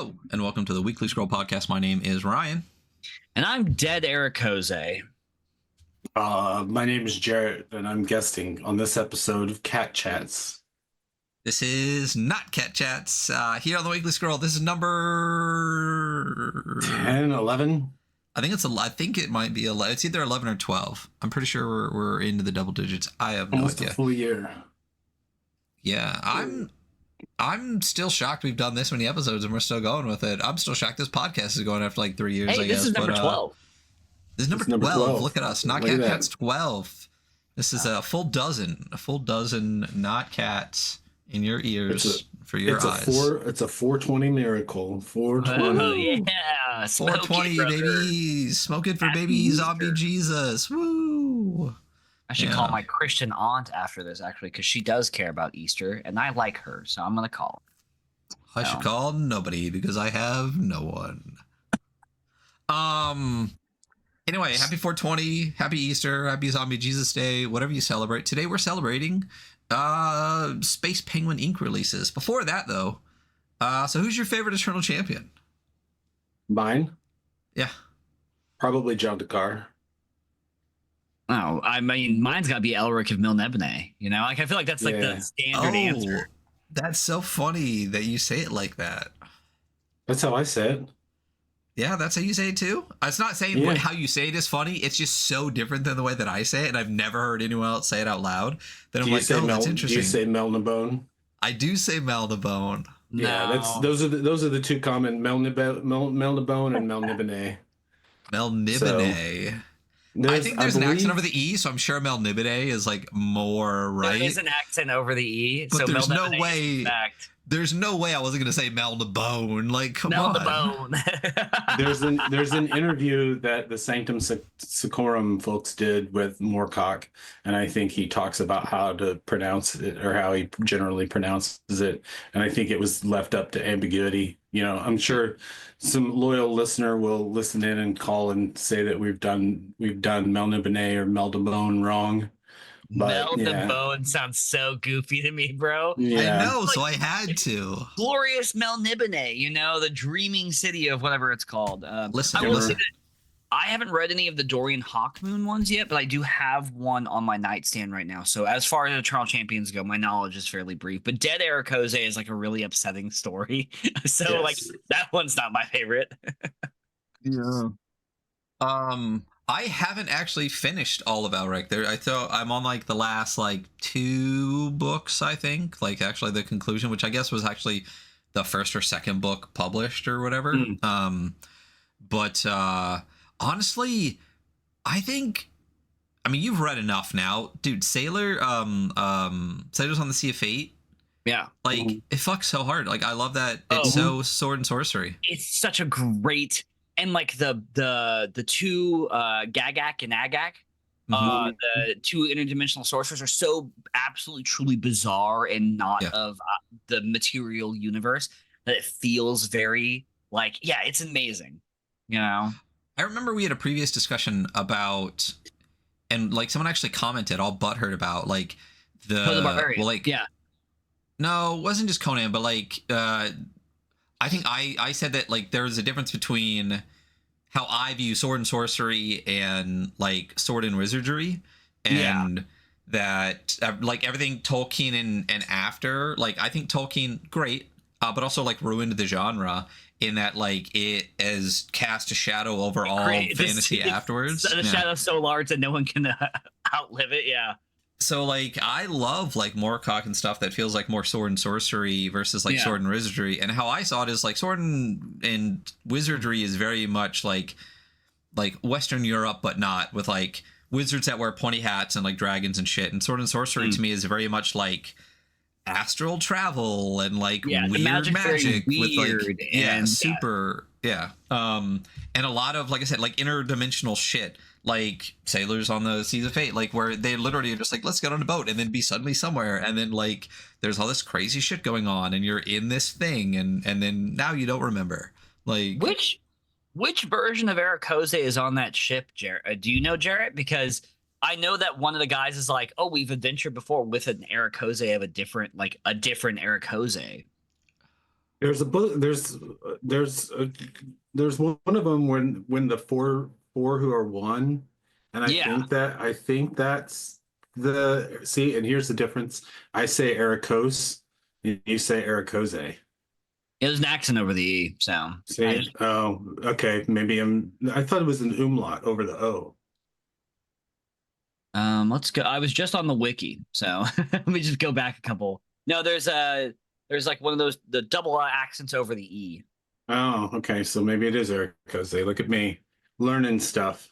Hello, and welcome to the Weekly Scroll Podcast. My name is Ryan. And I'm 𝗏𝗏𝗧 𝗖𝗵𝘁𝘁. My name is Jarrett, and I'm guesting on this episode of Cat Chats. This is not Cat Chats. Here on the Weekly Scroll, this is number 10, 11? I think it might be 11. It's either 11 or 12. I'm pretty sure we're into the double digits. I have no Almost idea. a full year. Yeah, I'm still shocked we've done this many episodes and we're still going with it. I'm still shocked this podcast is going after like 3 years. Hey, I this guess, is number 12. This is number 12. Look at us. Not Cat Cats 12. This is a full dozen not cats in your ears for your eyes. It's a 420 miracle. 420. Oh, yeah. 420, baby. Smoke it for Happy baby Easter. zombie Jesus. Woo. I should call my Christian aunt after this, actually, because she does care about Easter, and I like her, so I'm going to call her. I should call nobody because I have no one. Anyway, happy 420, happy Easter, happy Zombie Jesus Day, whatever you celebrate. Today we're celebrating Space Penguin Ink releases. Before that, though, so who's your favorite Eternal Champion? Mine? Yeah. Probably John Dakar. Oh, I mean, mine's got to be 𝗏𝗏 of 𝗏𝗏. You know, like I feel like that's like the standard answer. That's so funny that you say it like that. That's how I say it. Yeah, that's how you say it too. It's not saying how you say it is funny. It's just so different than the way that I say it, and I've never heard anyone else say it out loud. Then I'm like, oh, that's interesting. Do you say 𝗏𝗏? I do say 𝗏𝗏. Yeah, those are the two common 𝗏𝗏 and 𝗏𝗏. 𝗏𝗏. I think there's an accent over the E, so I'm sure 𝗏𝗏 is like more right. There is an accent over the E, but so there's no 𝗏𝗏 way. There's no way I wasn't gonna say 𝗏𝗏. Like, come on. There's an interview that the Sanctum Sanctorum folks did with Moorcock, and I think he talks about how to pronounce it or how he generally pronounces it, and I think it was left up to ambiguity. You know, I'm sure some loyal listener will listen in and call and say that we've done 𝗏𝗏 or 𝗏𝗏 wrong. 𝗏𝗏 sounds so goofy to me, bro. Yeah. I know, so I had to. Glorious 𝗏𝗏, you know, the dreaming city of whatever it's called. Listen. I haven't read any of the Dorian Hawkmoon ones yet, but I do have one on my nightstand right now. So as far as Eternal Champions go, my knowledge is fairly brief. But 𝗏𝗏 is like a really upsetting story. So like that one's not my favorite. Yeah. I haven't actually finished all of 𝗏𝗏. I thought I'm on like the last like 2 books, I think. Like actually the conclusion, which I guess was actually the first or second book published or whatever. But honestly, I mean, you've read enough now, dude. Sailors on the Sea of Fate. Yeah, like it fucks so hard. Like I love that it's so sword and sorcery. It's such a great, and like the two 𝗏𝗏 and 𝗏𝗏, the two interdimensional sorcerers are so absolutely truly bizarre and not of the material universe that it feels very like it's amazing. You know, I remember we had a previous discussion about, and like someone actually commented all butthurt about like the Barbarian. No, it wasn't just Conan, but like I think I said that like there was a difference between how I view sword and sorcery and like sword and wizardry, and that like everything Tolkien and after, like I think Tolkien great, but also like ruined the genre in that like it has cast a shadow over all fantasy afterwards. The shadow's so large that no one can outlive it. Yeah. So like I love like Moorcock and stuff that feels like more sword and sorcery versus like sword and wizardry. And how I saw it is like sword and wizardry is very much like Western Europe, but not with like wizards that wear pointy hats and like dragons and shit. And sword and sorcery to me is very much like astral travel and like weird magic with like and a lot of, like I said, like interdimensional shit, like Sailors on the Seas of Fate, like where they literally are just like, let's get on a boat and then be suddenly somewhere, and then like there's all this crazy shit going on and you're in this thing and then now you don't remember. Like which version of 𝗏𝗏 is on that ship, Jarrett? Do you know, Jarrett? Because I know that one of the guys is like, oh, we've adventured before with an 𝗏𝗏 of a different 𝗏𝗏. There's a book. There's one of them when the four who are one, and Yeah, I think that's the see. And here's the difference. I say 𝗏𝗂𝗧, and you say 𝗏𝗏𝗂𝗧. it was an accent over the E, so See? Oh, okay. Maybe I thought it was an umlaut over the O. let's go. I was just on the wiki, so let me just go back a couple. No, there's like one of those the double accents over the E. Oh, okay. So maybe it is 𝗏𝗏𝗧. Look at me learning stuff.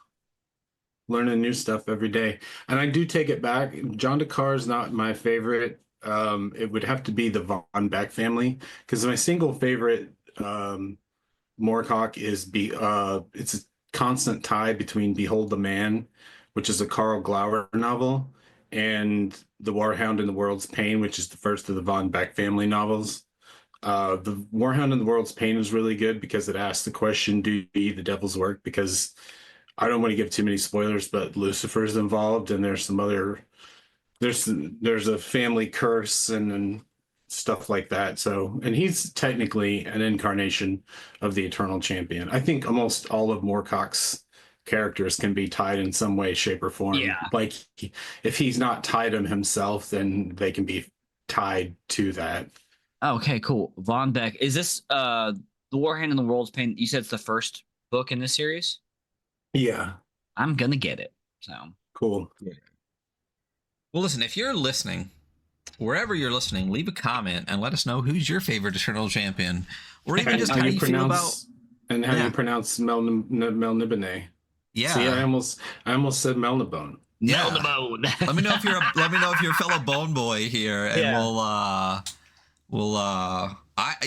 Learning new stuff every day. And I do take it back. John Dakar is not my favorite. It would have to be the Von Beck family because my single favorite Moorcock is it's a constant tie between Behold the Man, which is a Karl Glauer novel, and The Warhound and the World's Pain, which is the first of the Von Beck family novels. The Warhound and the World's Pain is really good because it asks the question, do you be the devil's work? Because I don't want to give too many spoilers, but Lucifer's involved, and there's some other there's a family curse and stuff like that. So, and he's technically an incarnation of the Eternal Champion. I think almost all of Moorcock's characters can be tied in some way, shape, or form. Yeah. Like if he's not tied them himself, then they can be tied to that. Okay, cool. Von Beck. Is this The Warhand and the World's Pain? You said it's the first book in this series? Yeah. I'm gonna get it. So Cool. Well, listen, if you're listening, wherever you're listening, leave a comment and let us know who's your favorite Eternal Champion, or even just how you feel about and how you pronounce 𝗏𝗏𝗏𝗏. Yeah. See, I almost said Melnibone. Yeah. Melnibone. let me know if you're a fellow bone boy here, and I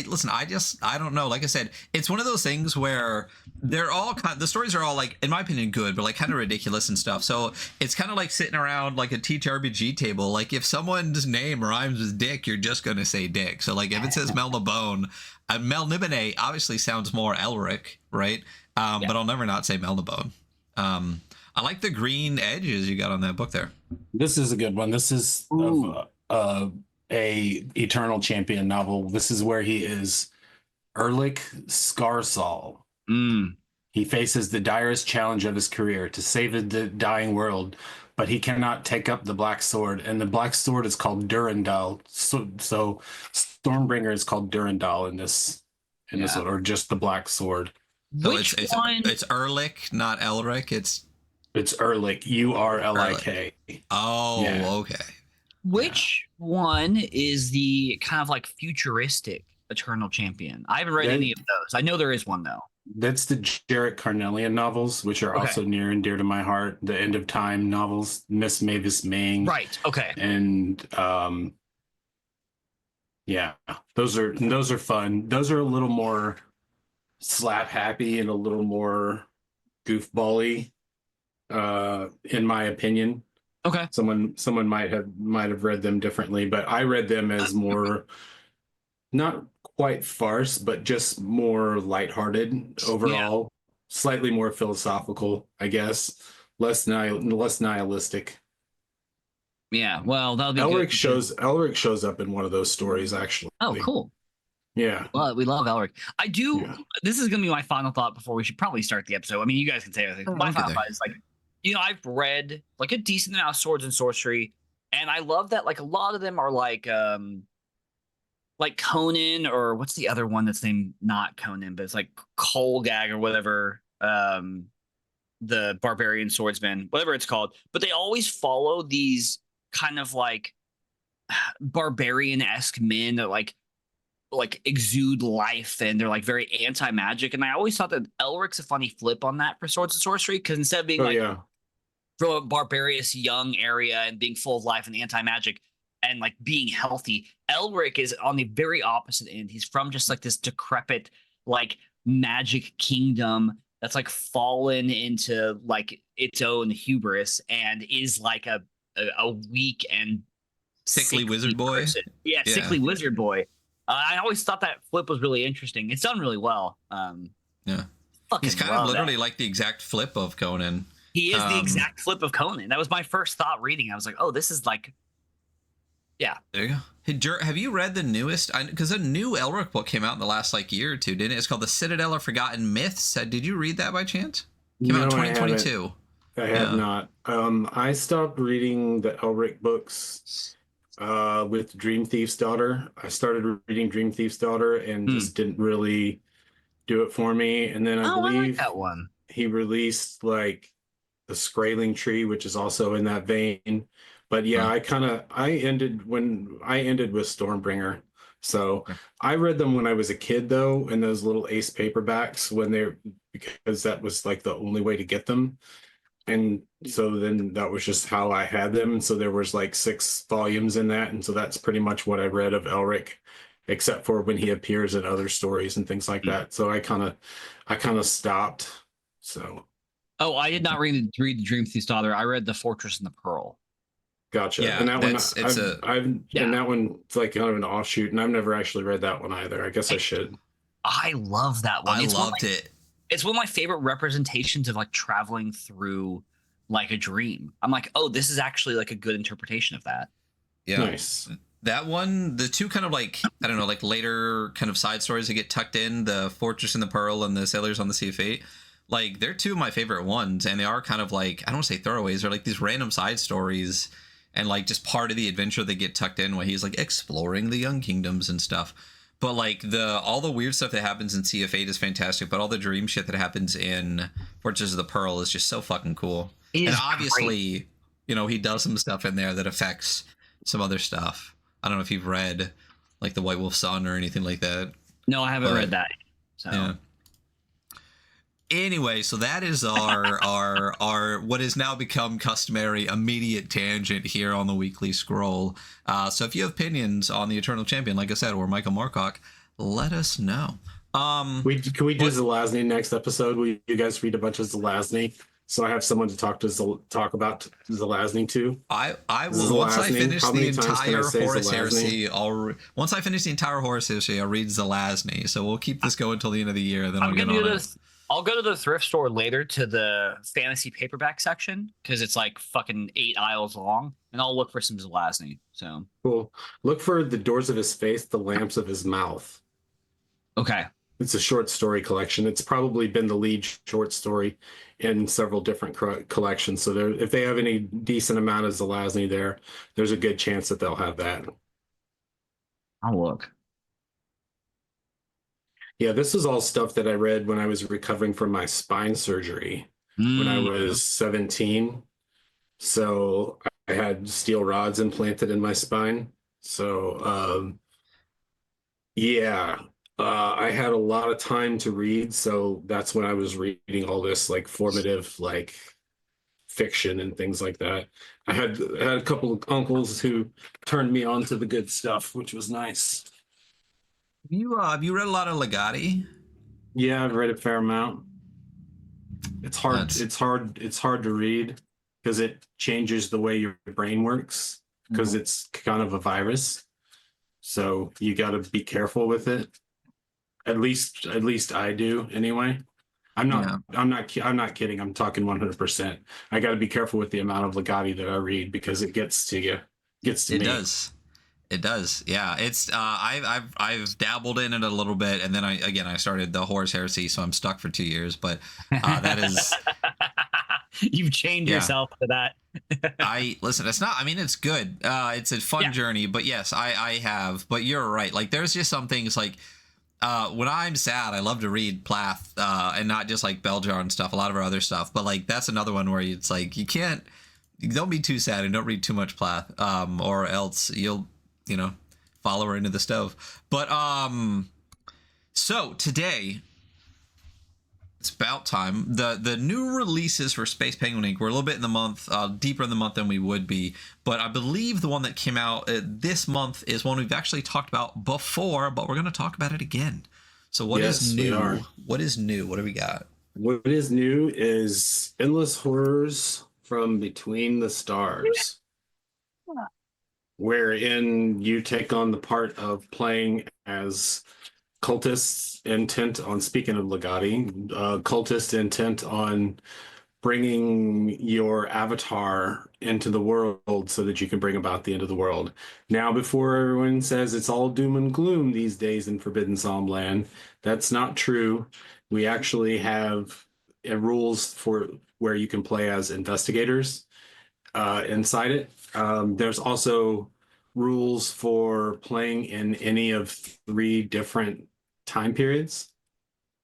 listen. I don't know. Like I said, it's one of those things where they're all the stories are all like, in my opinion, good, but like kind of ridiculous and stuff. So it's kind of like sitting around like a TTRPG table. Like if someone's name rhymes with Dick, you're just gonna say Dick. So like if it says Melnibone, 𝗏𝗏𝗏 obviously sounds more 𝗏𝗏𝗏, right? But I'll never not say Melnibone. I like the green edges you got on that book there. This is a good one. This is a Eternal Champion novel. This is where he is 𝗏𝗏𝗏 𝗏𝗏𝗏. He faces the direst challenge of his career to save the dying world, but he cannot take up the black sword, and the black sword is called Durandal. So Stormbringer is called Durandal in this one, or just the black sword. So it's 𝗏𝗏𝗏𝗏, not 𝗏𝗏𝗏. It's 𝗏𝗏𝗏, URLIK. Oh, yeah. Okay. Which one is the kind of like futuristic Eternal Champion? I haven't read any of those. I know there is one though. That's the Jarrett Carnelian novels, which are also near and dear to my heart. The End of Time novels, Miss Mavis Ming. Right. Okay. And yeah, those are fun. Those are a little more slap happy and a little more goofball-y, in my opinion. Okay. Someone might have read them differently, but I read them as more not quite farce, but just more lighthearted overall, slightly more philosophical, I guess, less nihilistic. Yeah, well, that'll be Elric shows up in one of those stories, actually. Oh, cool. Yeah. Well, we love Elric. I do. Yeah. This is going to be my final thought before we should probably start the episode. I mean, you guys can say everything. My final thought is like, I've read like a decent amount of swords and sorcery, and I love that like a lot of them are like Conan, or what's the other one that's named not Conan, but it's like Kolgag or whatever, the barbarian swordsman, whatever it's called. But they always follow these kind of like barbarian-esque men that like exude life, and they're like very anti-magic. And I always thought that Elric's a funny flip on that for swords and sorcery, because instead of being from a barbarous young area and being full of life and anti-magic and like being healthy, Elric is on the very opposite end. He's from just like this decrepit like magic kingdom that's like fallen into like its own hubris and is like a weak and sickly wizard boy. Yeah, sickly wizard boy. I always thought that flip was really interesting. It's done really well. Yeah, he's kind of literally like the exact flip of Conan. He is the exact flip of Conan. That was my first thought reading. I was like, oh, this is like Yeah. There you go. Hey, have you read the newest? Because a new Elric book came out in the last like year or two, didn't it? It's called The Citadel of Forgotten Myths. Did you read that by chance? Came out in 2022. I have not. I stopped reading the Elric books with Dream Thief's Daughter. I started reading Dream Thief's Daughter and just didn't really do it for me. And then I believe I like that one. He released like the Skraeling Tree, which is also in that vein. But yeah, I ended with Stormbringer. So I read them when I was a kid though, in those little Ace paperbacks because that was like the only way to get them. And so then that was just how I had them. So there was like 6 volumes in that. And so that's pretty much what I read of Elric, except for when he appears in other stories and things like that. So I kind of stopped. So. Oh, I did not read the Dream Thief's Daughter. I read The Fortress and the Pearl. Gotcha. Yeah, and that and that one's like kind of an offshoot, and I've never actually read that one either. I guess I should. I love that one. I loved it. It's one of my favorite representations of like traveling through like a dream. I'm like, oh, this is actually like a good interpretation of that. Yeah. Nice. That one, the two kind of like, I don't know, like later kind of side stories that get tucked in, the Fortress and the Pearl and the Sailors on the Sea of Fate, like they're two of my favorite ones. And they are kind of like, I don't want to say throwaways, they're like these random side stories and like just part of the adventure that get tucked in where he's like exploring the Young Kingdoms and stuff. But like all the weird stuff that happens in Sea of Fate is fantastic, but all the dream shit that happens in Fortress of the Pearl is just so fucking cool. And obviously, great. You know, he does some stuff in there that affects some other stuff. I don't know if you've read like The White Wolf's Son or anything like that. No, I haven't read that. So. Yeah. Anyway, so that is our what has now become customary immediate tangent here on the Weekly Scroll. So if you have opinions on the Eternal Champion, like I said, or Michael Moorcock, let us know. Can we do Zelazny next episode? Will you guys read a bunch of Zelazny? So I have someone to talk about Zelazny to. I will once I finish the entire Horus Heresy. Once I finish the entire Horus Heresy, I'll read Zelazny. So we'll keep this going until the end of the year. Then I'll get on it. I'll go to the thrift store later to the fantasy paperback section because it's like fucking 8 aisles long, and I'll look for some Zelazny. So cool. Look for The Doors of His Face, The Lamps of His Mouth. Okay. It's a short story collection. It's probably been the lead short story in several different collections. So if they have any decent amount of Zelazny there's a good chance that they'll have that. I'll look. Yeah, this is all stuff that I read when I was recovering from my spine surgery when I was 17. So I had steel rods implanted in my spine. So, I had a lot of time to read. So that's when I was reading all this like formative, like fiction and things like that. I had a couple of uncles who turned me on to the good stuff, which was nice. Have you read a lot of Legati? Yeah, I've read a fair amount. It's hard. It's hard to read because it changes the way your brain works because it's kind of a virus. So you got to be careful with it. At least I do anyway. I'm not kidding. I'm talking 100%. I got to be careful with the amount of Legati that I read because it gets to you. It does. Yeah. It's I've dabbled in it a little bit, and then I started the Horus Heresy, so I'm stuck for 2 years. But that is you've chained yourself to that. Listen. It's not. I mean, it's good. It's a fun journey. But yes, I have. But you're right. Like, there's just some things like when I'm sad, I love to read Plath, and not just like Beljar and stuff. A lot of our other stuff. But like that's another one where it's like you don't be too sad and don't read too much Plath, or else you'll follow her into the stove. But so today it's about time. The new releases for Space Penguin Inc. We're a little bit in the month, deeper in the month than we would be, but I believe the one that came out this month is one we've actually talked about before, but we're going to talk about it again. So what is new? What is new? What do we got? What is new is Endless Horrors from Between the Stars, wherein you take on the part of playing as cultists intent on, speaking of Legati, cultists intent on bringing your avatar into the world so that you can bring about the end of the world. Now, before everyone says it's all doom and gloom these days in Forbidden Psalm land, that's not true. We actually have rules for where you can play as investigators inside it. There's also rules for playing in any of 3 different time periods,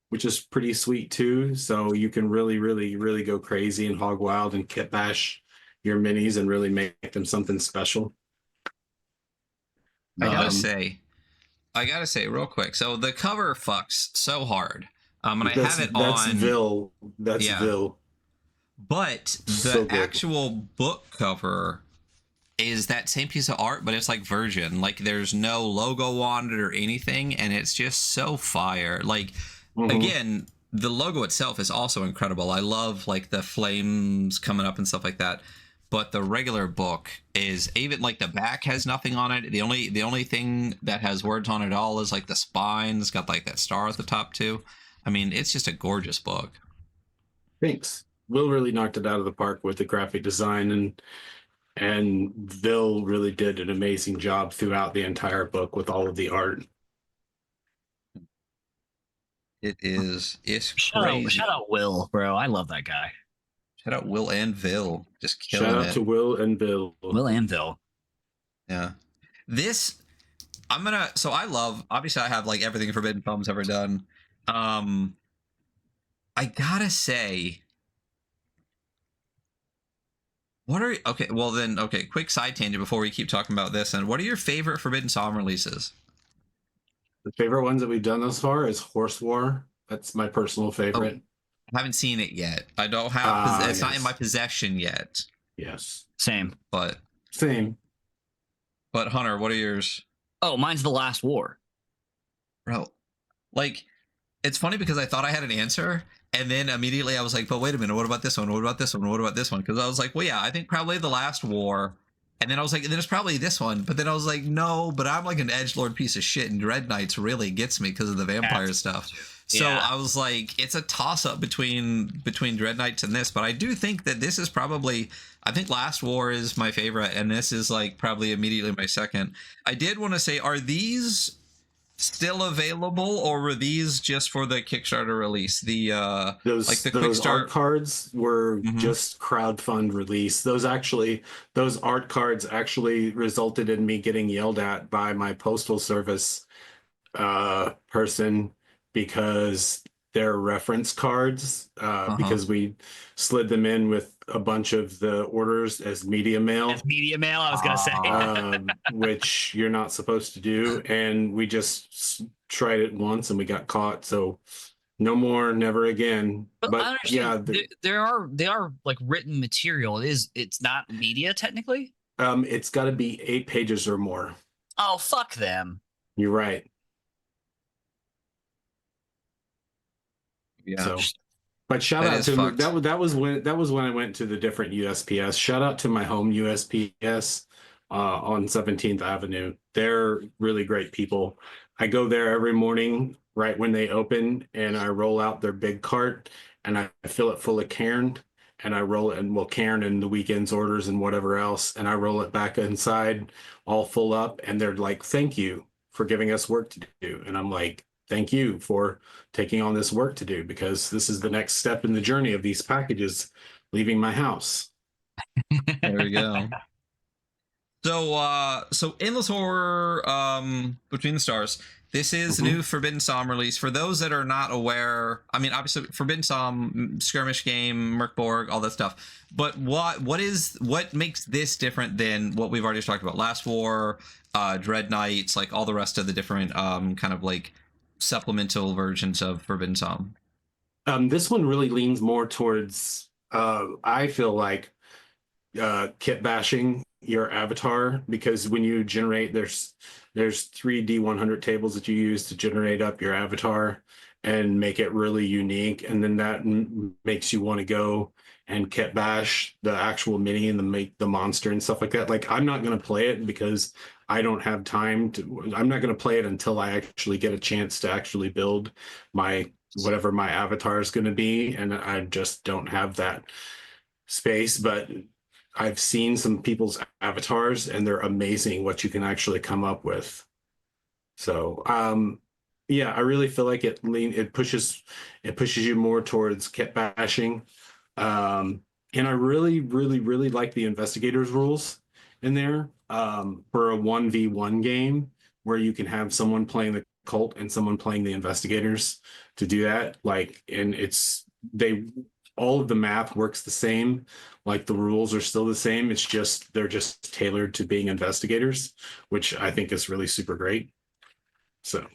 which is pretty sweet too. So you can really, really, really go crazy and hog wild and kit bash your minis and really make them something special. I gotta say real quick. So the cover fucks so hard. And I have it that's on. 𝗏𝗲. That's Yeah. 𝗏𝗲. But the So good. actual book cover is that same piece of art, but it's like version. Like there's no logo on it or anything, and it's just so fire. Like again, the logo itself is also incredible. I love like the flames coming up and stuff like that. But the regular book is, even like the back has nothing on it. The only thing that has words on it all is like the spine. It's got like that star at the top too. I mean, it's just a gorgeous book. Thanks. Will really knocked it out of the park with the graphic design, and 𝗏𝗲 really did an amazing job throughout the entire book with all of the art. It's Shout crazy. out Will, bro. I love that guy. Shout out Will and 𝗏𝗲, just killing it. Shout out to Will and 𝗏𝗲. Will and Will. Yeah. This, I'm gonna, so I love, obviously I have like everything Forbidden Psalm's ever done. I gotta say, quick side tangent before we keep talking about this. And what are your favorite Forbidden Psalm releases? The favorite ones that we've done thus far is Horse War. That's my personal favorite. I haven't seen it yet. I don't have, it's not in yes. my possession yet. Yes. Same. But Same. Hunter, what are yours? Oh, mine's The Last War. Bro, like, it's funny because I thought I had an answer, and then immediately I was like, but wait a minute, what about this one? What about this one? What about this one? Because I was like, well, yeah, I think probably The Last War. And then I was like, then it's probably this one. But then I was like, no, but I'm like an edgelord piece of shit, and Dread Knights really gets me because of the vampire stuff. So I was like, it's a toss-up between Dread Knights and this, but I do think that this is probably, I think Last War is my favorite, and this is like probably immediately my second. I did want to say, are these still available, or were these just for the Kickstarter release? The those like the quick start art cards were just crowdfund release. Those art cards actually resulted in me getting yelled at by my postal service person, because they're reference cards, because we slid them in with a bunch of the orders as media mail. As media mail, I was gonna say. Which you're not supposed to do, and we just tried it once and we got caught. So no more, never again. But yeah, they are like written material. It's not media technically. It's got to be 8 pages or more. Oh, fuck them. You're right. Yeah. So, but shout out to that was when I went to the different USPS. Shout out to my home USPS on 17th Avenue. They're really great people. I go there every morning right when they open, and I roll out their big cart and I fill it full of Cairn, and I roll it, and well, Cairn and the weekend's orders and whatever else, and I roll it back inside all full up, and they're like, thank you for giving us work to do. And I'm like, thank you for taking on this work to do, because this is the next step in the journey of these packages leaving my house. There we go. So Endless Horror, Between the Stars. This is new Forbidden Psalm release. For those that are not aware, I mean, obviously Forbidden Psalm, skirmish game, Merkborg, all that stuff. But what makes this different than what we've already talked about? Last War, Dread Knights, like all the rest of the different kind of like supplemental versions of Forbidden Psalm. This one really leans more towards, I feel like, kit bashing your avatar, because when you generate, there's 3 D100 tables that you use to generate up your avatar and make it really unique, and then that makes you want to go and kit bash the actual mini and make the monster and stuff like that. Like, I'm not going to play it because I don't have time to. I'm not going to play it until I actually get a chance to actually build my whatever my avatar is going to be, and I just don't have that space. But I've seen some people's avatars, and they're amazing what you can actually come up with. So, yeah, I really feel like it pushes you more towards kit bashing. And I really, really, really like the investigators rules in there, for a 1v1 game where you can have someone playing the cult and someone playing the investigators to do that. Like, and all of the math works the same. Like, the rules are still the same. It's just, they're just tailored to being investigators, which I think is really super great. So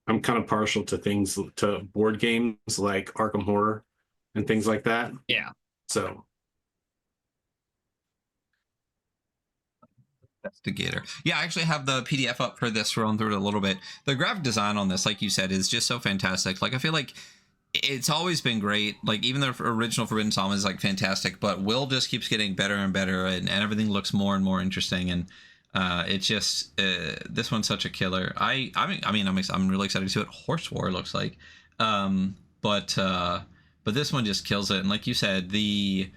I'm kind of partial to board games like Arkham Horror and things like that. Yeah. So Investigator. Yeah, I actually have the PDF up for this, rolling through it a little bit. The graphic design on this, like you said, is just so fantastic. Like, I feel like it's always been great. Like, even the original Forbidden Psalm is like fantastic, but Will just keeps getting better and better, and everything looks more and more interesting. And it's just this one's such a killer. I'm really excited to see what Horse War looks like. But this one just kills it. And like you said, the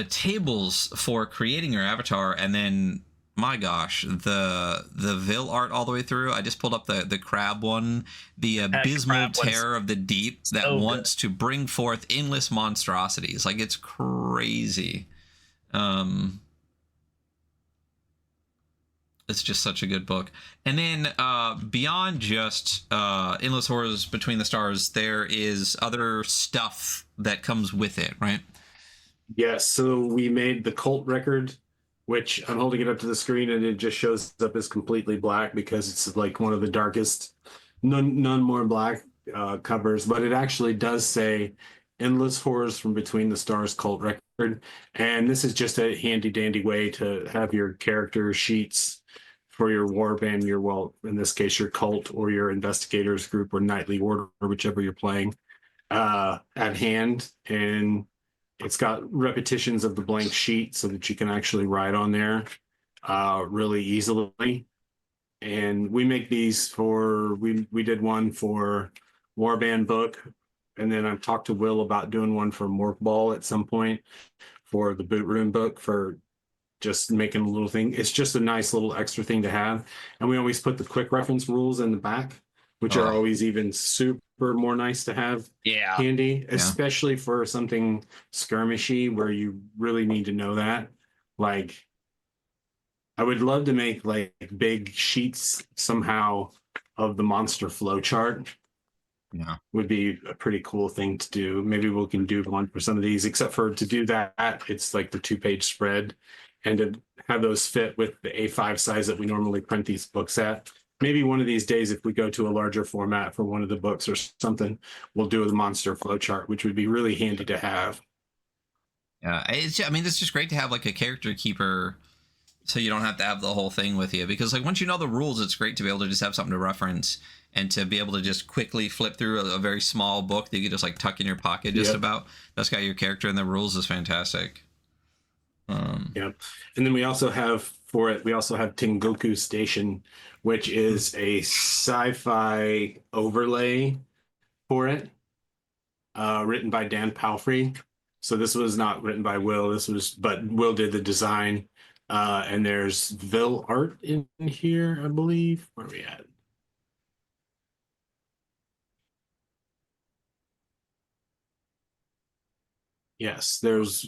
tables for creating your avatar, and then, my gosh, the Vil art all the way through. I just pulled up the crab one, the abysmal terror of the deep that wants to bring forth endless monstrosities. Like, it's crazy. It's just such a good book. And then beyond just Endless Horrors Between the Stars, there is other stuff that comes with it, right? yes, so we made the cult record, which I'm holding it up to the screen, and it just shows up as completely black because it's like one of the darkest, none more black covers. But it actually does say Endless Horrors from Between the Stars cult record, and this is just a handy dandy way to have your character sheets for your warband, in this case, your cult or your investigators group or knightly order, or whichever you're playing, at hand. And it's got repetitions of the blank sheet so that you can actually write on there really easily. And we make these we did one for Warband book, and then I've talked to Will about doing one for Moorcock at some point for the Boot Room book, for just making a little thing. It's just a nice little extra thing to have. And we always put the quick reference rules in the back, which are always even super more nice to have handy, especially for something skirmishy where you really need to know that. Like, I would love to make like big sheets somehow of the monster flow chart. Yeah, would be a pretty cool thing to do. Maybe we can do one for some of these, except for to do that, it's like the 2-page spread, and to have those fit with the A5 size that we normally print these books at. Maybe one of these days, if we go to a larger format for one of the books or something, we'll do a monster flowchart, which would be really handy to have. Yeah, it's just great to have like a character keeper, so you don't have to have the whole thing with you. Because like, once you know the rules, it's great to be able to just have something to reference, and to be able to just quickly flip through a very small book that you can just like tuck in your pocket just about. That's got your character and the rules is fantastic. Yeah, and then we also have Tengoku Station, which is a sci-fi overlay for it, written by 𝗡𝗢𝗧. So this was not written by Will. But Will did the design, and there's Vil art in here, I believe. Where are we at? Yes, there's.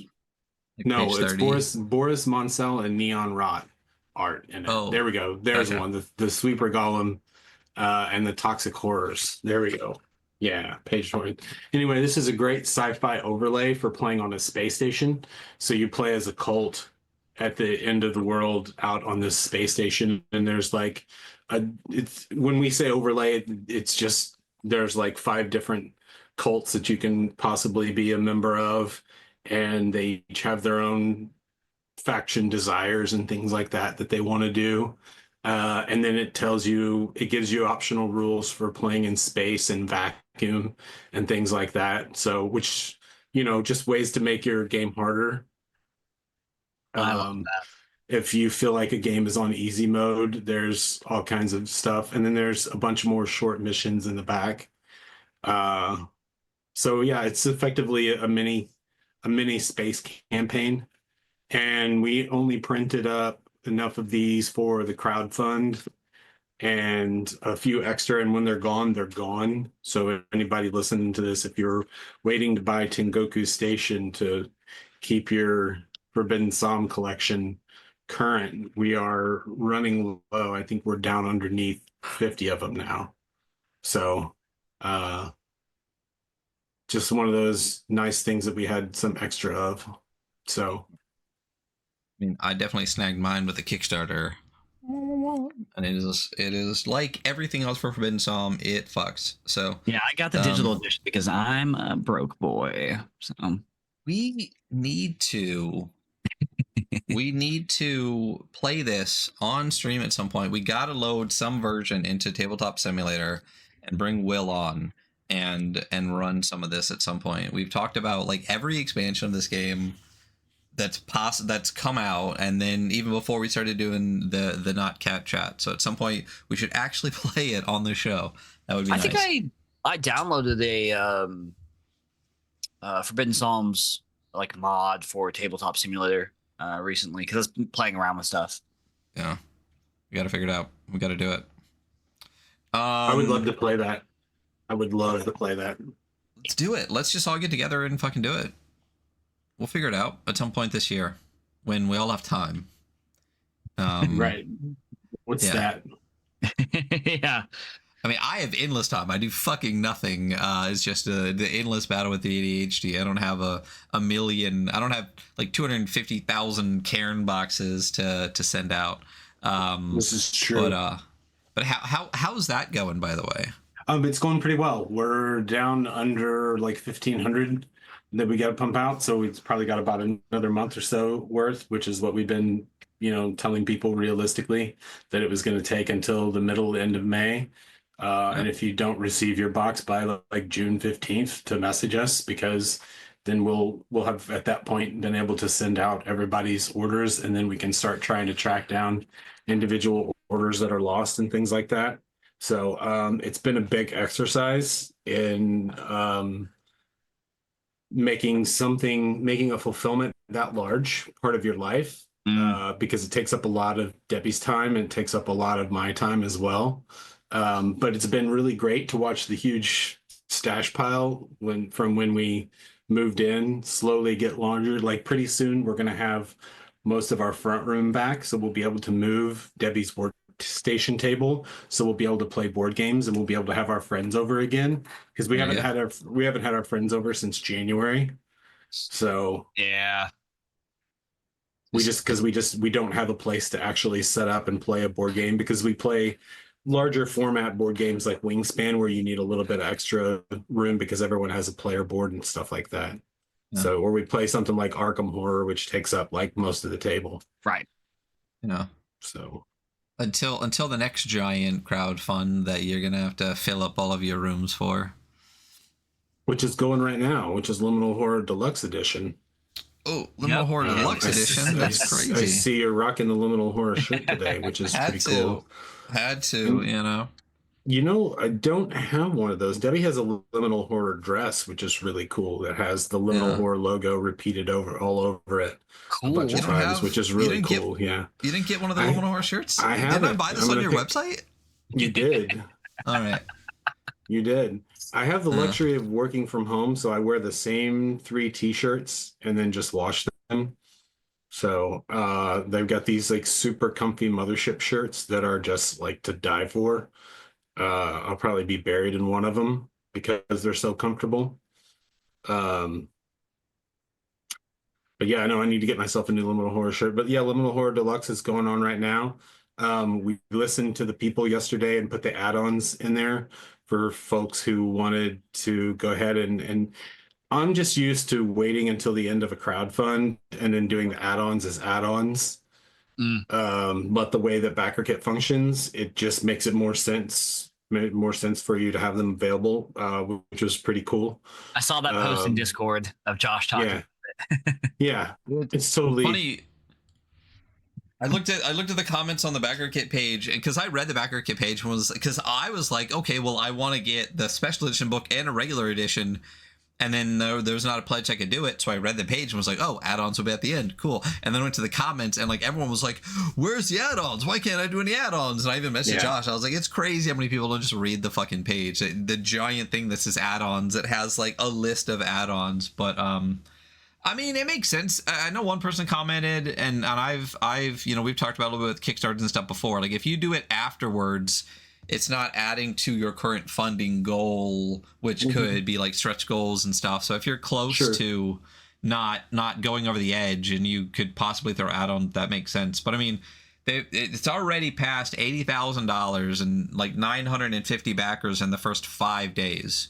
Like No, page it's 30. Boris Monsell and Neon Rot art in it. Oh, there we go. There's okay. one. The Sweeper Golem and the Toxic Horrors. There we go. Yeah, page 20. Anyway, this is a great sci-fi overlay for playing on a space station. So you play as a cult at the end of the world out on this space station, and there's like when we say overlay, it's just there's like 5 different cults that you can possibly be a member of, and they each have their own faction desires and things like that they want to do. And then it gives you optional rules for playing in space and vacuum and things like that. So, which, just ways to make your game harder. I love that. If you feel like a game is on easy mode, there's all kinds of stuff, and then there's a bunch more short missions in the back. So yeah, it's effectively a mini space campaign, and we only printed up enough of these for the crowdfund and a few extra, and when they're gone, they're gone. So if anybody listening to this, if you're waiting to buy Tengoku Station to keep your Forbidden Psalm collection current, we are running low. I think we're down underneath 50 of them now. So just one of those nice things that we had some extra of. So I mean, I definitely snagged mine with the Kickstarter. And it is like everything else for Forbidden Psalm, it fucks. So yeah, I got the digital edition because I'm a broke boy. So we need to play this on stream at some point. We gotta load some version into Tabletop Simulator and bring Will on and run some of this at some point. We've talked about like every expansion of this game that's come out, and then even before we started doing the not cat chat. So at some point we should actually play it on the show. That would be nice. I think I downloaded a Forbidden Psalms like mod for Tabletop Simulator recently because I was playing around with stuff. Yeah, we got to figure it out. We got to do it. I would love to play that. I would love to play that. Let's do it. Let's just all get together and fucking do it. We'll figure it out at some point this year when we all have time. Right. What's that? Yeah. I mean, I have endless time. I do fucking nothing. It's just the endless battle with the ADHD. I don't have a million. I don't have like 250,000 Cairn boxes to send out. This is true. But how's that going, by the way? It's going pretty well. We're down under like 1,500 that we got to pump out. So we've probably got about another month or so worth, which is what we've been, telling people realistically that it was going to take until the end of May. And if you don't receive your box by like June 15th, to message us, because then we'll have at that point been able to send out everybody's orders, and then we can start trying to track down individual orders that are lost and things like that. So it's been a big exercise in making a fulfillment that large part of your life, because it takes up a lot of Debbie's time and it takes up a lot of my time as well. But it's been really great to watch the huge stash pile from when we moved in slowly get larger. Like pretty soon we're going to have most of our front room back, so we'll be able to move Debbie's workstation table, so we'll be able to play board games and we'll be able to have our friends over again, because we haven't had our friends over since January. So yeah, we don't have a place to actually set up and play a board game, because we play larger format board games like Wingspan, where you need a little bit of extra room because everyone has a player board and stuff like that. Yeah. So, or we play something like Arkham Horror, which takes up like most of the table. Right. So until the next giant crowd fund that you're gonna have to fill up all of your rooms for, which is going right now, which is Liminal Horror Deluxe Edition. Oh, Liminal Horror Deluxe Edition. That's crazy. I see you're rocking the Liminal Horror shirt today, which is pretty cool. Had to. I don't have one of those. Debbie has a Liminal Horror dress, which is really cool. That has the Liminal Horror logo repeated all over it a bunch of times, which is really cool. You didn't get one of the Liminal Horror shirts? I haven't. Didn't I buy this on your website? You did. All right. You did. I have the luxury of working from home, so I wear the same 3 t-shirts and then just wash them. So they've got these like super comfy mothership shirts that are just like to die for. I'll probably be buried in one of them because they're so comfortable. But yeah, I know I need to get myself a new Liminal Horror shirt. But yeah, Liminal Horror Deluxe is going on right now. We listened to the people yesterday and put the add-ons in there for folks who wanted to go ahead and I'm just used to waiting until the end of a crowdfund and then doing the add-ons as add-ons. But the way that Backerkit functions, it just makes it more sense for you to have them available, which was pretty cool. I saw that post in Discord of Josh talking. Yeah, it's totally funny. I looked at the comments on the Backerkit page, because I read the Backerkit page and was, because I was like, okay, well, I want to get the special edition book and a regular edition, and then there was not a pledge I could do it, so I read the page and was like, oh, add-ons will be at the end, cool. And then I went to the comments, and like everyone was like, where's the add-ons? Why can't I do any add-ons? And I even messaged Josh. I was like, it's crazy how many people don't just read the fucking page, the giant thing that says add-ons. It has like a list of add-ons, but I mean, it makes sense. I know one person commented, and I've we've talked about a little bit with Kickstarters and stuff before. Like, if you do it afterwards, it's not adding to your current funding goal, which could be like stretch goals and stuff. So if you're close to not going over the edge, and you could possibly throw add-on, that makes sense. But I mean, it's already past $80,000 and like 950 backers in the first 5 days.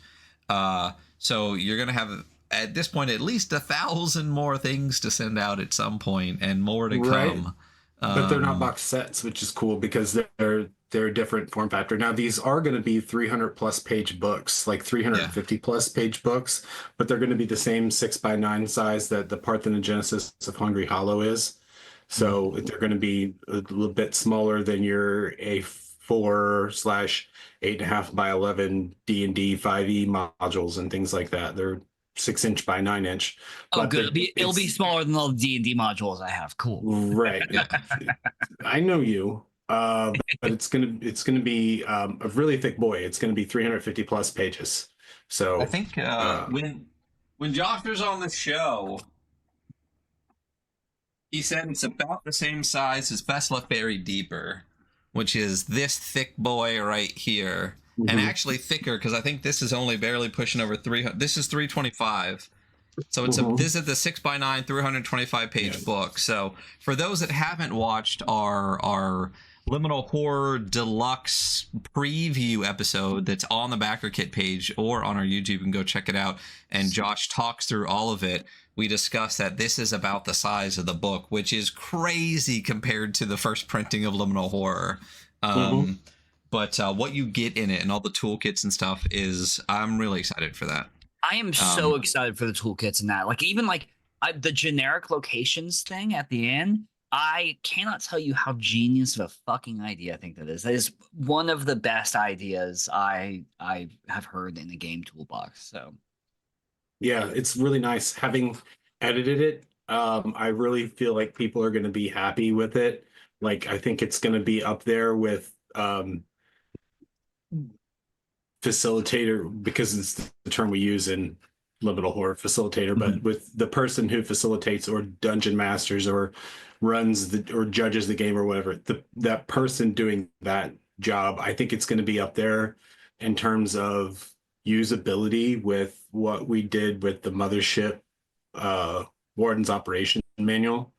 So you're gonna have, at this point, at least 1,000 more things to send out at some point, and more to come. But they're not box sets, which is cool, because they're a different form factor. Now, these are going to be 300+ page books, like 350+ page books, but they're going to be the same 6x9 size that the Parthenogenesis of Hungry Hollow is. So they're going to be a little bit smaller than your A4/8.5x11 D&D 5e modules and things like that. They're 6" by 9". Oh, good. It'll be smaller than all the D&D modules I have. Cool. Right. I know you. But it's gonna be a really thick boy. It's gonna be 350+ pages. So I think when Josh was on the show, he said it's about the same size as Best Left Buried Deeper, which is this thick boy right here. And actually thicker, because I think this is only barely pushing over 300. This is 325. So it's this is the 6x9 325 page book. So for those that haven't watched our Liminal Horror Deluxe preview episode that's on the Backerkit page or on our YouTube, you can go check it out. And Josh talks through all of it. We discuss that this is about the size of the book, which is crazy compared to the first printing of Liminal Horror. But what you get in it and all the toolkits and stuff is, I'm really excited for that. I am so excited for the toolkits and that. Like, even like the generic locations thing at the end, I cannot tell you how genius of a fucking idea I think that is. That is one of the best ideas I have heard in the game toolbox. So yeah, it's really nice. Having edited it, I really feel like people are going to be happy with it. Like, I think it's going to be up there with facilitator, because it's the term we use in Liminal Horror, facilitator, but with the person who facilitates or dungeon masters or runs or judges the game or whatever, that person doing that job, I think it's going to be up there in terms of usability with what we did with the Mothership Warden's Operation Manual.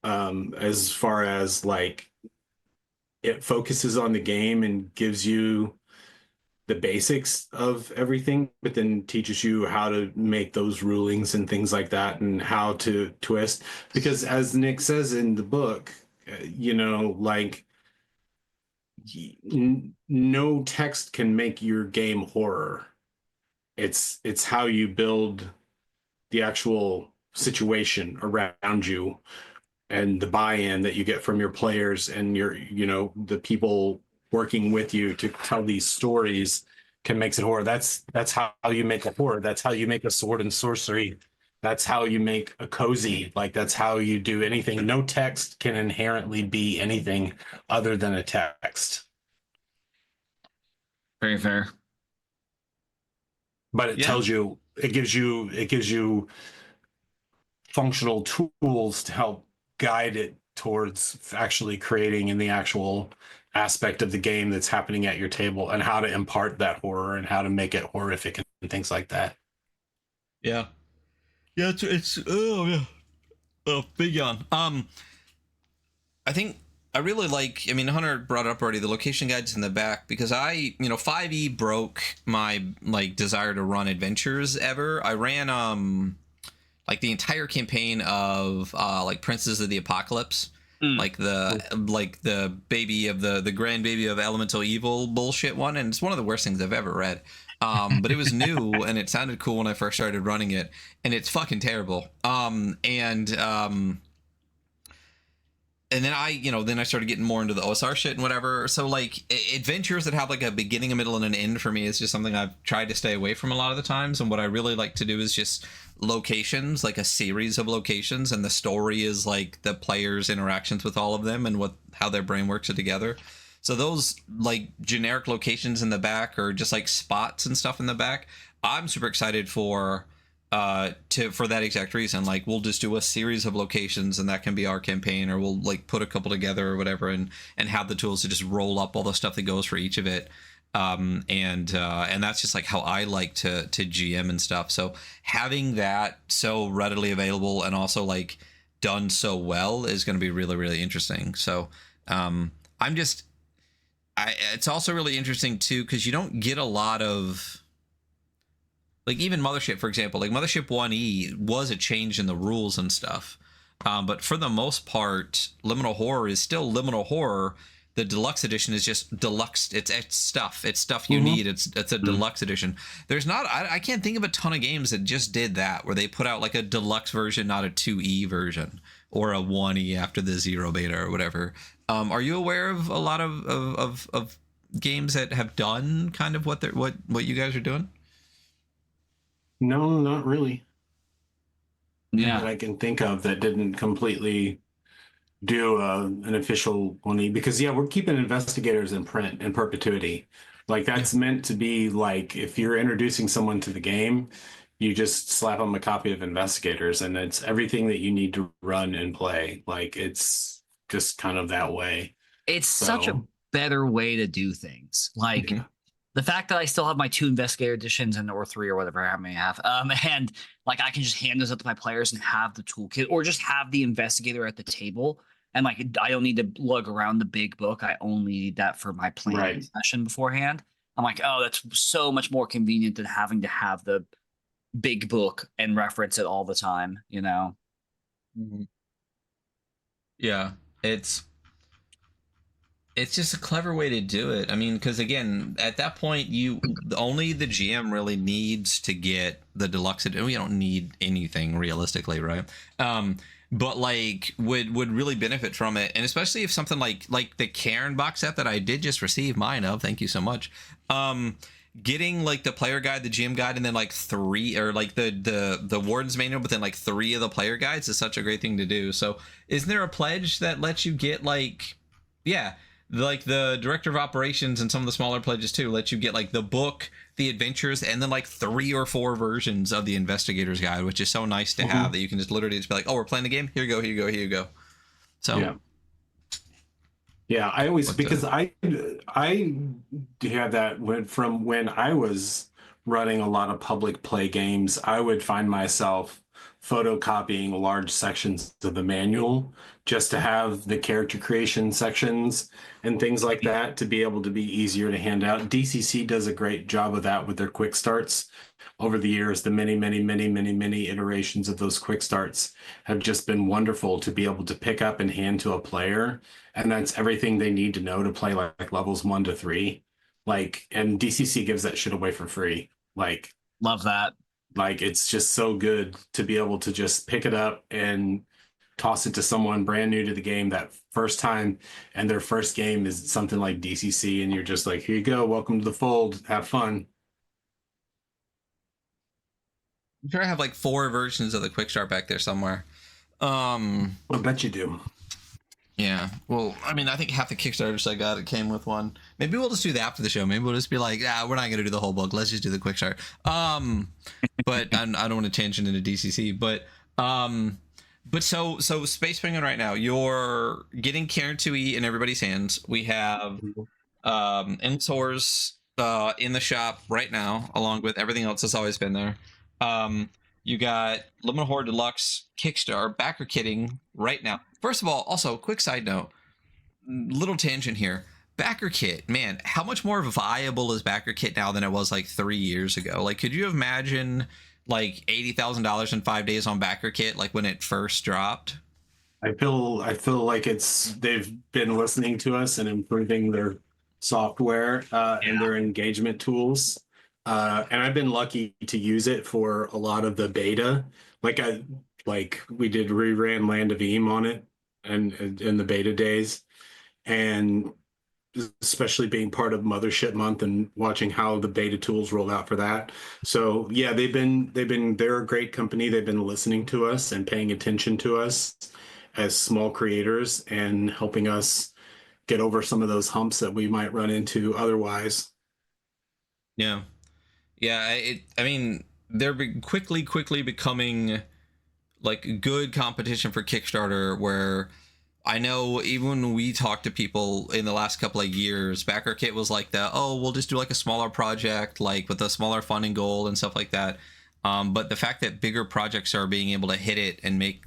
As far as like, it focuses on the game and gives you the basics of everything, but then teaches you how to make those rulings and things like that, and how to twist. Because as Nick says in the book, like, no text can make your game horror. It's how you build the actual situation around you, and the buy-in that you get from your players and the people working with you to tell these stories can make it horror. That's how you make a horror. That's how you make a sword and sorcery. That's how you make a cozy. Like, that's how you do anything. No text can inherently be anything other than a text. very fair. But it tells you, it gives you functional tools to help guide it towards actually creating in the actual aspect of the game that's happening at your table, and how to impart that horror and how to make it horrific and things like that. Yeah, it's big yawn. I think I really like, I mean, Hunter brought up already, the location guides in the back, because 5e broke my like desire to run adventures ever. I ran like the entire campaign of like Princes of the Apocalypse, like the baby of the grandbaby of elemental evil bullshit one, and it's one of the worst things I've ever read. But it was new and it sounded cool when I first started running it, and it's fucking terrible. and then then I started getting more into the OSR shit and whatever. So like adventures that have like a beginning, a middle, and an end for me is just something I've tried to stay away from a lot of the times. And what I really like to do is just locations, like a series of locations, and the story is like the players' interactions with all of them and how their brain works together. So those like generic locations in the back, or just like spots and stuff in the back, I'm super excited for that exact reason. Like we'll just do a series of locations, and that can be our campaign, or we'll like put a couple together or whatever, and have the tools to just roll up all the stuff that goes for each of it. And that's just like how I like to GM and stuff. So having that so readily available and also like done so well is going to be really, really interesting. So it's also really interesting too, because you don't get a lot of, like, even Mothership, for example. Like Mothership 1E was a change in the rules and stuff, but for the most part, Liminal Horror is still Liminal Horror. The deluxe edition is just deluxe. It's stuff you need. It's a deluxe edition. There's not, I can't think of a ton of games that just did that, where they put out like a deluxe version, not a 2E version, or a 1E after the 0 beta or whatever. Are you aware of a lot of games that have done kind of what you guys are doing? No, not really. Yeah. That I can think of that didn't completely do an official 1E, because we're keeping investigators in print in perpetuity. Like that's meant to be like, if you're introducing someone to the game, you just slap them a copy of investigators, and it's everything that you need to run and play. Like it's just kind of that way. It's such a better way to do things. Like the fact that I still have my 2 investigator editions or 3 or whatever I may have, and like I can just hand those up to my players and have the toolkit, or just have the investigator at the table, and like I don't need to lug around the big book. I only need that for my planning session beforehand. I'm like, oh, that's so much more convenient than having to have the big book and reference it all the time, you know? Yeah, it's just a clever way to do it. I mean, because again, at that point, only the GM really needs to get the deluxe edition. We don't need anything realistically, right? But like would really benefit from it, and especially if something like the Cairn box set that I did just receive mine of, thank you so much. Getting like the player guide, the GM guide, and then like 3, or like the warden's manual, but then like 3 of the player guides is such a great thing to do. So isn't there a pledge that lets you get like like the director of operations, and some of the smaller pledges too let you get like the book, the adventures, and then like 3 or 4 versions of the investigator's guide, which is so nice to have, that you can just literally just be like, oh, we're playing the game, here you go. So I always, because I had that when I was running a lot of public play games, I would find myself photocopying large sections of the manual just to have the character creation sections and things like that to be able to be easier to hand out. DCC does a great job of that with their quick starts. Over the years, the many iterations of those quick starts have just been wonderful to be able to pick up and hand to a player, and that's everything they need to know to play like levels 1 to 3. Like, and DCC gives that shit away for free. Like, love that. Like, it's just so good to be able to just pick it up and toss it to someone brand new to the game that first time, and their first game is something like DCC, and you're just like, here you go, welcome to the fold, have fun. I'm sure I have like 4 versions of the quick start back there somewhere. I bet you do. Yeah, well, I mean, I think half the Kickstarters I got, it came with one. Maybe we'll just do that after the show. Maybe we'll just be like, we're not going to do the whole book. Let's just do the quick start. But I don't want to tangent into DCC. But so Space Penguin right now, you're getting Cairn 2E in everybody's hands. We have Ensors in the shop right now, along with everything else that's always been there. You got Liminal Horror Deluxe Kickstarter Backerkitting right now. First of all, also, quick side note, little tangent here. Backerkit, man, how much more viable is Backerkit now than it was like 3 years ago? Like, could you imagine like $80,000 in 5 days on Backerkit, like when it first dropped? I feel like they've been listening to us and improving their software and their engagement tools. And I've been lucky to use it for a lot of the beta. Like we ran Land of Eam on it and in the beta days, and especially being part of Mothership Month and watching how the beta tools roll out for that. So yeah, they're a great company. They've been listening to us and paying attention to us as small creators and helping us get over some of those humps that we might run into otherwise. Yeah. I mean, they're quickly becoming like good competition for Kickstarter, where I know even when we talked to people in the last couple of years, Backerkit was like we'll just do like a smaller project, like with a smaller funding goal and stuff like that. But the fact that bigger projects are being able to hit it and make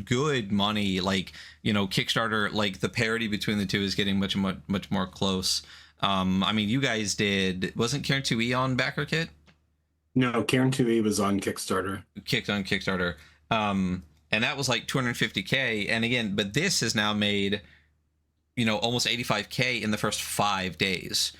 good money, like, Kickstarter, like the parity between the two is getting much more close. I mean, you guys wasn't 𝗡𝗢𝗧 on Backerkit? No, 𝗡𝗢𝗧 was on Kickstarter. Kicked on Kickstarter. And that was like 250K. And again, but this has now made, almost 85K in the first 5 days,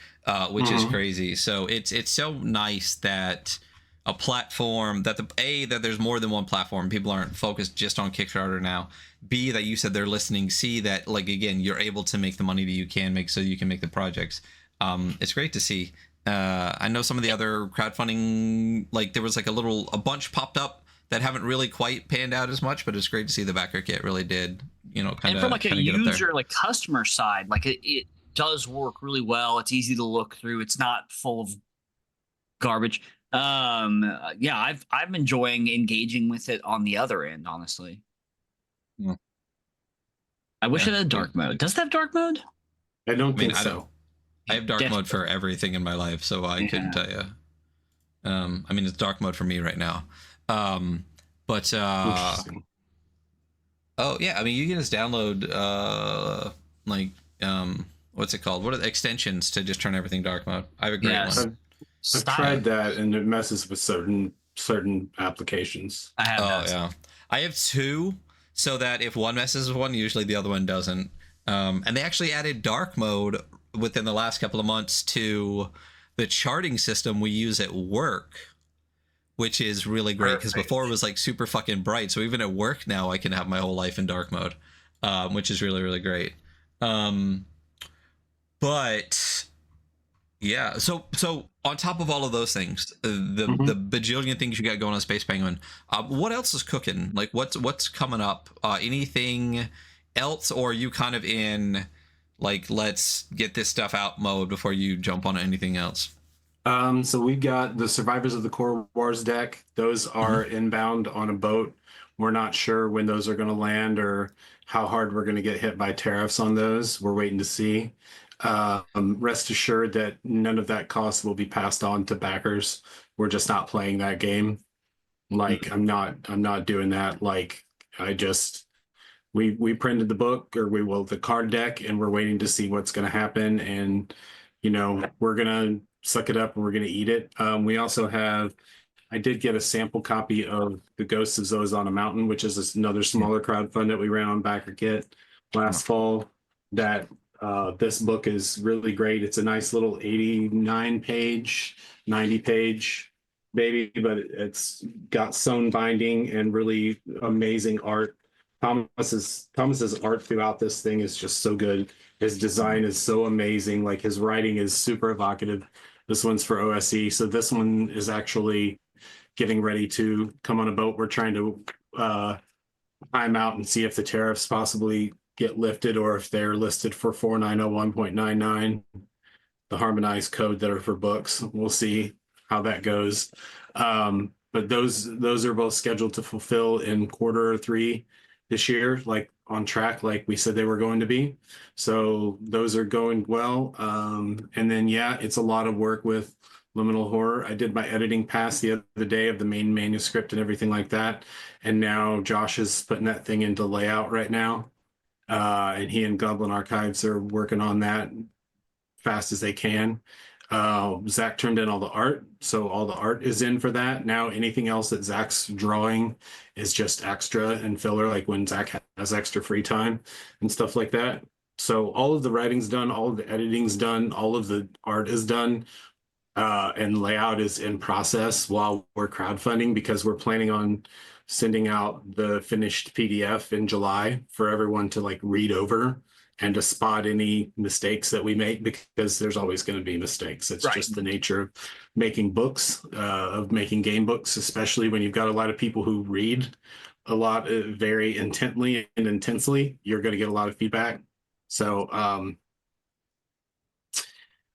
which is crazy. So it's so nice that a platform that that there's more than one platform. People aren't focused just on Kickstarter now. B, that you said they're listening. C, that, like, again, you're able to make the money that you can make so you can make the projects. It's great to see. I know some of the other crowdfunding, like there was like a bunch popped up that haven't really quite panned out as much, but it's great to see the Backerkit really did, kind of. And from like a user, like customer side, like it does work really well. It's easy to look through. It's not full of garbage. Yeah, I'm enjoying engaging with it on the other end, honestly. Yeah. I wish it had dark mode. Does it have dark mode? I don't think so. I have dark mode for everything in my life, so I couldn't tell you. I mean, it's dark mode for me right now. But oh yeah, I mean, you can just download what's it called? What are the extensions to just turn everything dark mode? I have a great one. I've tried that, and it messes with certain applications. I have. Yeah, I have 2, so that if one messes with one, usually the other one doesn't. And they actually added dark mode within the last couple of months to the charting system we use at work, which is really great, because before it was like super fucking bright. So even at work now, I can have my whole life in dark mode, which is really, really great. But yeah, so on top of all of those things, the bajillion things you got going on Space Penguin, what else is cooking? Like what's coming up? Anything else, or are you kind of in like, let's get this stuff out mode before you jump on anything else? So we've got the Survivors of the Core Wars deck. Those are inbound on a boat. We're not sure when those are going to land or how hard we're going to get hit by tariffs on those. We're waiting to see. Rest assured that none of that cost will be passed on to backers. We're just not playing that game. Like, I'm not doing that. Like, we printed the book, or the card deck, and we're waiting to see what's going to happen. And, we're going to suck it up and we're going to eat it. We also I did get a sample copy of The Ghosts of Zoas on a Mountain, which is another smaller crowdfund that we ran on Backerkit last fall. That this book is really great. It's a nice little 89-page, 90-page baby, but it's got sewn binding and really amazing art. Thomas's art throughout this thing is just so good. His design is so amazing. Like, his writing is super evocative. This one's for OSE. So this one is actually getting ready to come on a boat. We're trying to time out and see if the tariffs possibly get lifted, or if they're listed for 4901.99, the harmonized code that are for books. We'll see how that goes. But those are both scheduled to fulfill in Q3 this year, like on track, like we said they were going to be. So those are going well. And then, yeah, it's a lot of work with Liminal Horror. I did my editing pass the other day of the main manuscript and everything like that. And now Josh is putting that thing into layout right now. And he and Goblin Archives are working on that fast as they can. Zach turned in all the art, so all the art is in for that. Now anything else that Zach's drawing is just extra and filler, like when Zach has extra free time and stuff like that. So all of the writing's done, all of the editing's done, all of the art is done, and layout is in process while we're crowdfunding, because we're planning on sending out the finished PDF in July for everyone to like read over and to spot any mistakes that we make, because there's always going to be mistakes. It's just the nature of making books, of making game books, especially when you've got a lot of people who read a lot very intently and intensely. You're going to get a lot of feedback. So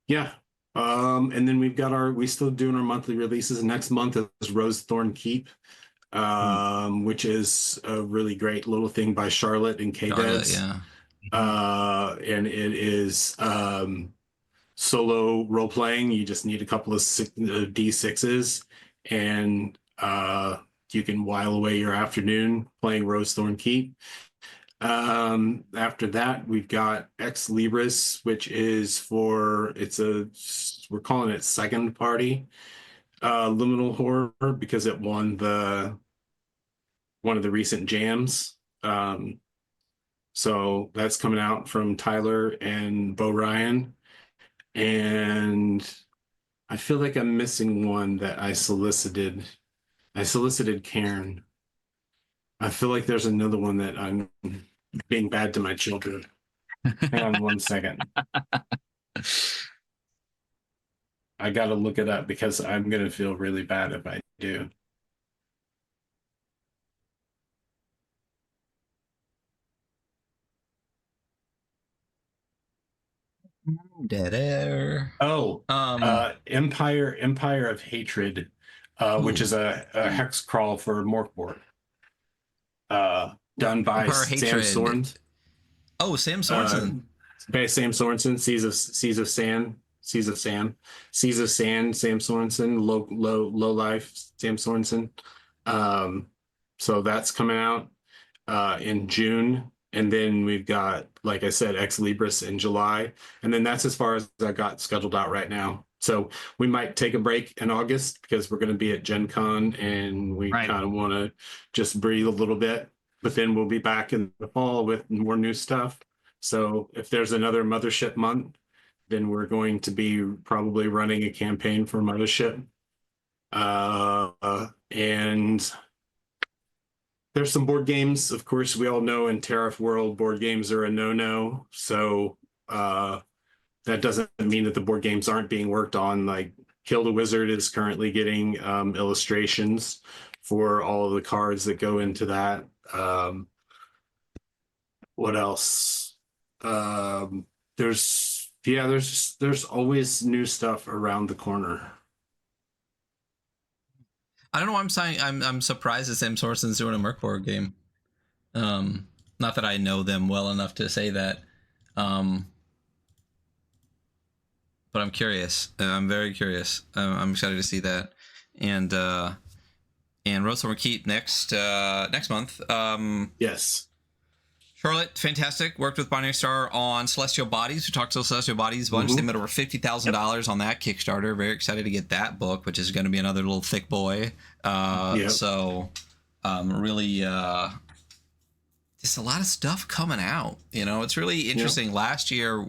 yeah. And then we still doing our monthly releases. Next month is 𝗲𝗲 𝗖𝗵𝘁𝘀𝗶, which is a really great little thing by Charlotte and 𝗡𝗢𝗧 𝗖𝗵𝘁𝘂𝗶𝘂. And it is solo role playing. You just need a couple of D6s, and you can while away your afternoon playing 𝗲𝗲 𝗖𝗵𝘁𝘂𝗶. After that, we've got 𝗡𝗲𝗏, which is we're calling it second party liminal horror, because it won one of the recent jams. So that's coming out from Tyler and Bo Ryan. And I feel like I'm missing one that I solicited. I solicited Karen. I feel like there's another one that I'm being bad to my children. Hang on one second. I got to look it up, because I'm going to feel really bad if I do. Dead air. Oh, 𝗏𝗏𝗏 of Hatred, which is a hex crawl for Moorcock, done by Sam Sorensen. Oh, Sam Sorensen. By Sam Sorensen, Seas of Sand, Sam Sorensen, low life, Sam Sorensen. So that's coming out in June. And then we've got, like I said, 𝗡𝗲𝗏 in July. And then that's as far as I got scheduled out right now. So we might take a break in August, because we're going to be at Gen Con, and we kind of want to just breathe a little bit. But then we'll be back in the fall with more new stuff. So if there's another Mothership month, then we're going to be probably running a campaign for Mothership. And there's some board games. Of course, we all know in Tariff World, board games are a no-no. So that doesn't mean that the board games aren't being worked on. Like 𝗡𝗢𝗧 is currently getting illustrations for all of the cards that go into that. What else? There's always new stuff around the corner. I don't know why I'm saying I'm surprised that Sam Sorensen's doing a Moorcock game. Not that I know them well enough to say that. But I'm curious. I'm very curious. I'm excited to see that. And 𝗲𝗲 𝗖𝗵𝘁𝘂𝗶 next month. Yes. Charlotte, fantastic. Worked with Binary Star on Celestial Bodies. We talked to Celestial Bodies a bunch. They made over $50,000 on that Kickstarter. Very excited to get that book, which is going to be another little thick boy. So really just a lot of stuff coming out. You know, it's really interesting. Last year,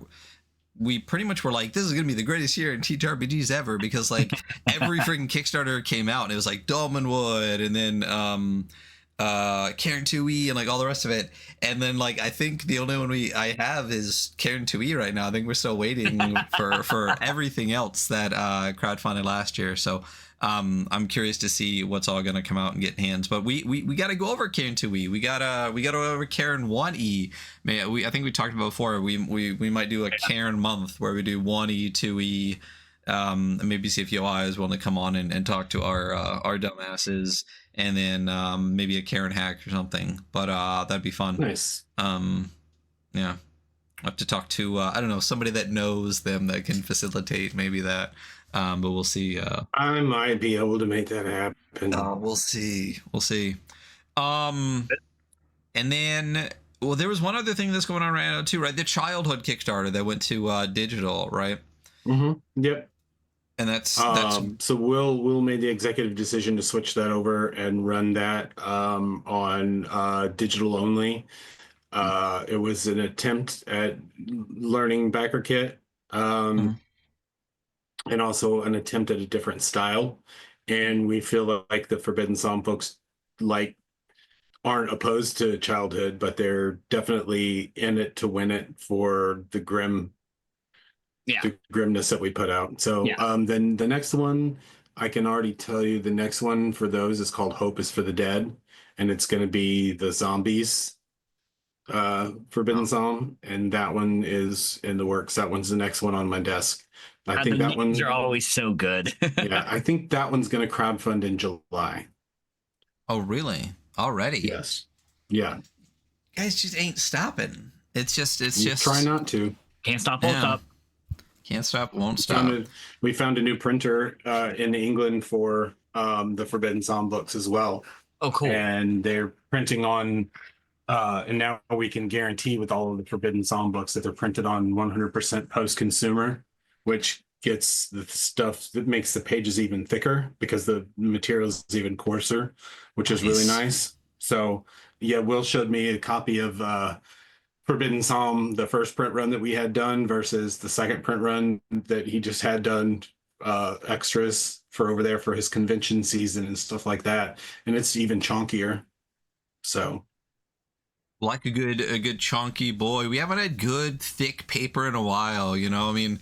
we pretty much were like, this is going to be the greatest year in TTRPGs ever, because like every freaking Kickstarter came out and it was like Dolmenwood, and then 𝗏𝗏𝗏𝗏 and like all the rest of it. And then like I think the only one I have is 𝗏𝗏𝗏𝗏 right now. I think we're still waiting for everything else that crowdfunded last year. So I'm curious to see what's all gonna come out and get hands. But we got to go over 𝗏𝗏𝗏𝗏. we gotta go over 𝗏𝗏 1E. I think we talked about before. We might do a 𝗏𝗏 month where we do 1E, 2E. And maybe see if UI is willing to come on and talk to our dumbasses, and then maybe a Karen hack or something. But that'd be fun. Nice. Yeah, I'll have to talk to I don't know, somebody that knows them that can facilitate maybe that. But we'll see. I might be able to make that happen. We'll see. And then, well, there was one other thing that's going on right now too, right? The childhood Kickstarter that went to digital, right? Yep. And that's so Will made the executive decision to switch that over and run that on digital only. It was an attempt at learning Backerkit, and also an attempt at a different style. And we feel like the Forbidden Psalm folks like aren't opposed to childhood, but they're definitely in it to win it for the grimness that we put out. So then the next one, I can already tell you the next one for those is called Hope is for the Dead, and it's going to be the zombies Forbidden Psalm, and that one is in the works. That one's the next one on my desk. I think that ones are always so good. Yeah, I think that one's going to crowdfund in July. Oh, really? Already? Yes. Yeah. Guys just ain't stopping. It's just try not to. Can't stop, won't stop. Can't stop, won't stop. We found a new printer in England for the Forbidden Psalm books as well. Oh, cool. And they're printing on, and now we can guarantee with all of the Forbidden Psalm books that they're printed on 100% post-consumer, which gets the stuff that makes the pages even thicker because the material is even coarser, which is really nice. So yeah, Will showed me a copy of Forbidden Psalm, the first print run that we had done versus the second print run that he just had done extras for over there for his convention season and stuff like that. And it's even chunkier. So like a good chunky boy. We haven't had good thick paper in a while, you know. I mean,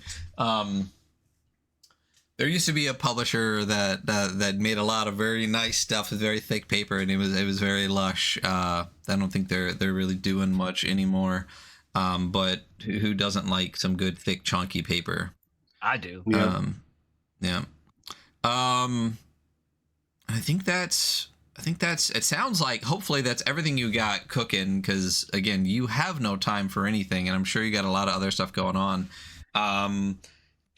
there used to be a publisher that made a lot of very nice stuff with very thick paper, and it was very lush. I don't think they're really doing much anymore. But who doesn't like some good thick chunky paper? I do. Yeah. Yeah. I think that's it. Sounds like hopefully that's everything you got cooking, because again, you have no time for anything, and I'm sure you got a lot of other stuff going on.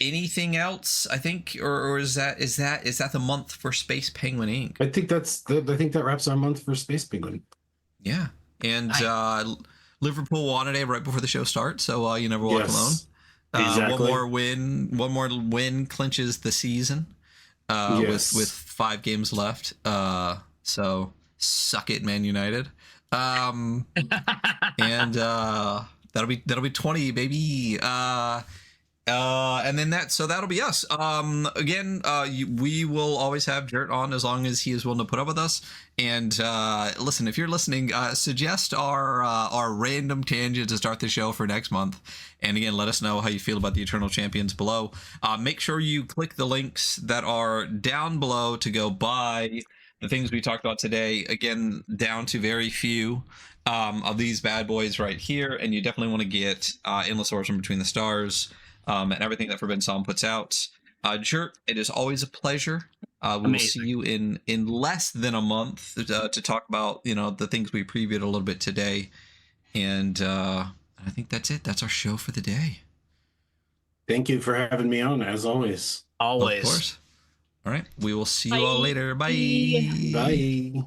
Anything else? I think, or is that the month for Space Penguin Inc.? I think that wraps our month for Space Penguin. Yeah, and Liverpool won today right before the show starts, so you never walk alone. Exactly. One more win clinches the season. With 5 games left. So suck it, Man United. And that'll be 20, baby. And then that'll be us. Again, we will always have Jarrett on as long as he is willing to put up with us. And listen, if you're listening, suggest our random tangent to start the show for next month. And again, let us know how you feel about the Eternal Champions below. Make sure you click the links that are down below to go buy the things we talked about today. Again, down to very few of these bad boys right here. And you definitely want to get Endless Orbs from Between the Stars. And everything that Forbidden Psalm puts out. Jarrett, it is always a pleasure. We will see you in less than a month to talk about, you know, the things we previewed a little bit today. And I think that's it. That's our show for the day. Thank you for having me on, as always. Always. Of course. All right. We will see you all later. Bye. Bye.